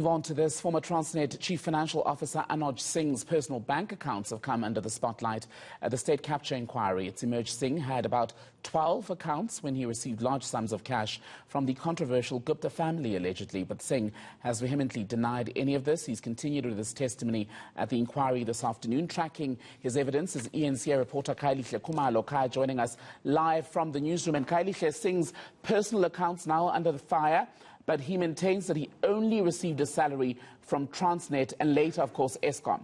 Move on to this. Former Transnet Chief Financial Officer Anoj Singh's personal bank accounts have come under the spotlight at the state capture inquiry. It's emerged Singh had about 12 accounts when he received large sums of cash from the controversial Gupta family, allegedly. But Singh has vehemently denied any of this. He's continued with his testimony at the inquiry this afternoon. Tracking his evidence is eNCA reporter Kailihle Kumalo joining us live from the newsroom. And Kailihle, Singh's personal accounts now under the fire, but he maintains that he only received a salary from Transnet and later, of course, Eskom.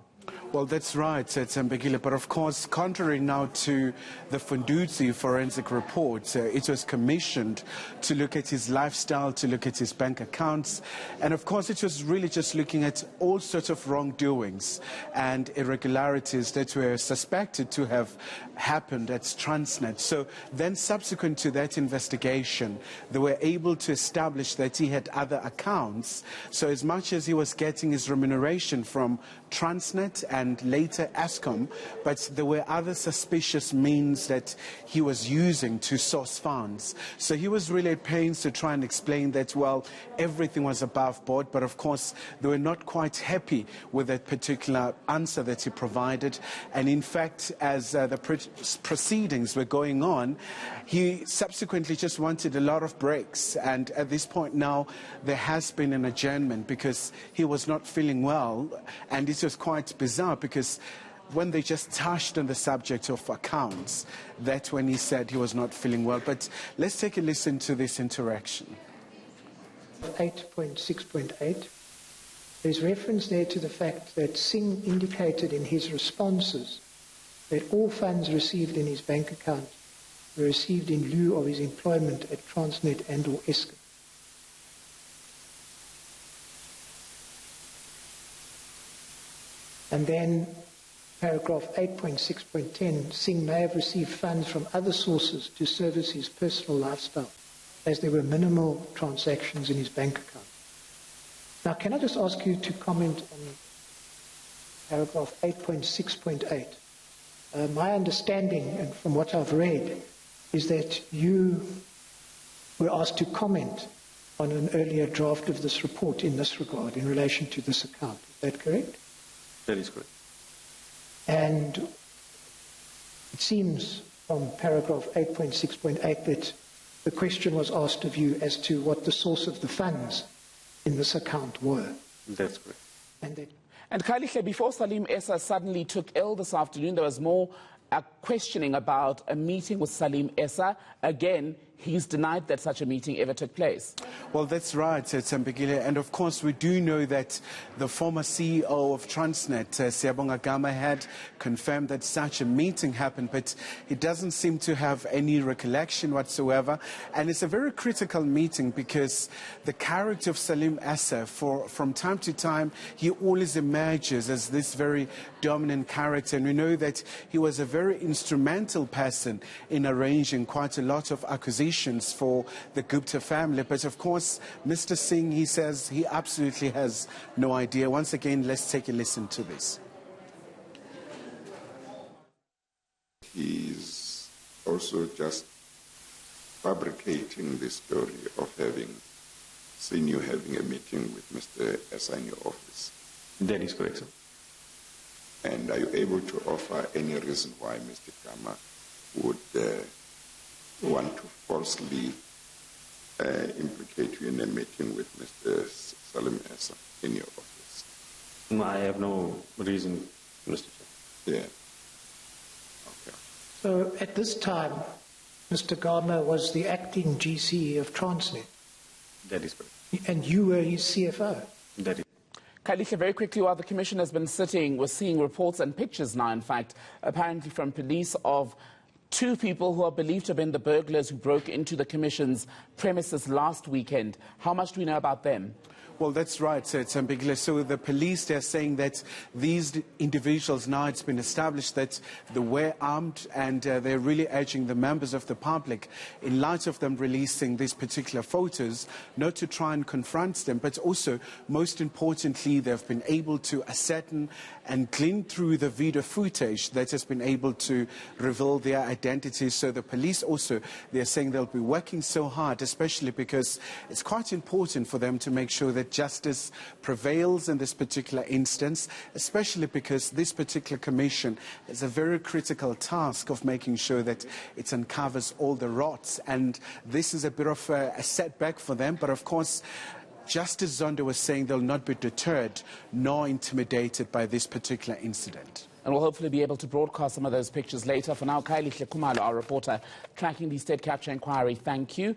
Well, that's right, Tsambegile. But of course, contrary now to the Fundudzi forensic report, it was commissioned to look at his lifestyle, to look at his bank accounts. And of course, it was really just looking at all sorts of wrongdoings and irregularities that were suspected to have happened at Transnet. So then subsequent to that investigation, they were able to establish that he had other accounts. So as much as he was getting his remuneration from Transnet and later Eskom, but there were other suspicious means that he was using to source funds. So he was really at pains to try and explain that, well, everything was above board, but of course they were not quite happy with that particular answer that he provided. And in fact, as the proceedings were going on, he subsequently just wanted a lot of breaks. And at this point now, there has been an adjournment because he was not feeling well. And it was quite bizarre because when they just touched on the subject of accounts, that's when he said he was not feeling well. But let's take a listen to this interaction. 8.6.8, there's reference there to the fact that Singh indicated in his responses that all funds received in his bank account were received in lieu of his employment at Transnet and or Eskom. And then paragraph 8.6.10, Singh may have received funds from other sources to service his personal lifestyle, as there were minimal transactions in his bank account. Now, can I just ask you to comment on paragraph 8.6.8? My understanding, and from what I've read, is that you were asked to comment on an earlier draft of this report in this regard, in relation to this account. Is that correct? That is correct. And it seems from paragraph 8.6.8 that the question was asked of you as to what the source of the funds in this account were. That's correct. And Kailihle, before Salim Essa suddenly took ill this afternoon, there was more questioning about a meeting with Salim Essa. Again, he's denied that such a meeting ever took place. Well, that's right, Tsambegile. And of course, we do know that the former CEO of Transnet, Siyabonga Gama, had confirmed that such a meeting happened, but he doesn't seem to have any recollection whatsoever. And it's a very critical meeting because the character of Salim Essa, from time to time, he always emerges as this very dominant character. And we know that he was a very instrumental person in arranging quite a lot of acquisitions for the Gupta family. But of course, Mr. Singh, he says he absolutely has no idea. Once again, let's take a listen to this. He's also just fabricating the story of seen you having a meeting with Mr. Essa in your office. That is correct, sir. And are you able to offer any reason why Mr. Gama would want to falsely implicate you in a meeting with Mr. Salim Essa in your office? I have no reason, Mr. Chair. Yeah. Okay. So at this time, Mr. Gama was the acting GC of Transnet. That is correct. And you were his CFO. That is. Kailihle, very quickly, while the Commission has been sitting, we're seeing reports and pictures now, in fact, apparently from police of two people who are believed to have been the burglars who broke into the Commission's premises last weekend. How much do we know about them? Well, that's right, Tsambegile. So the police, they're saying that these individuals, now it's been established that they were armed, and they're really urging the members of the public, in light of them releasing these particular photos, not to try and confront them, but also, most importantly, they've been able to ascertain and glean through the video footage that has been able to reveal their identities. So the police also, they're saying they'll be working so hard, especially because it's quite important for them to make sure that that justice prevails in this particular instance, especially because this particular commission has a very critical task of making sure that it uncovers all the rots. And this is a bit of a setback for them. But of course, Justice Zondo was saying they'll not be deterred nor intimidated by this particular incident. And we'll hopefully be able to broadcast some of those pictures later. For now, Kylie Kumalo, our reporter, tracking the state capture inquiry. Thank you.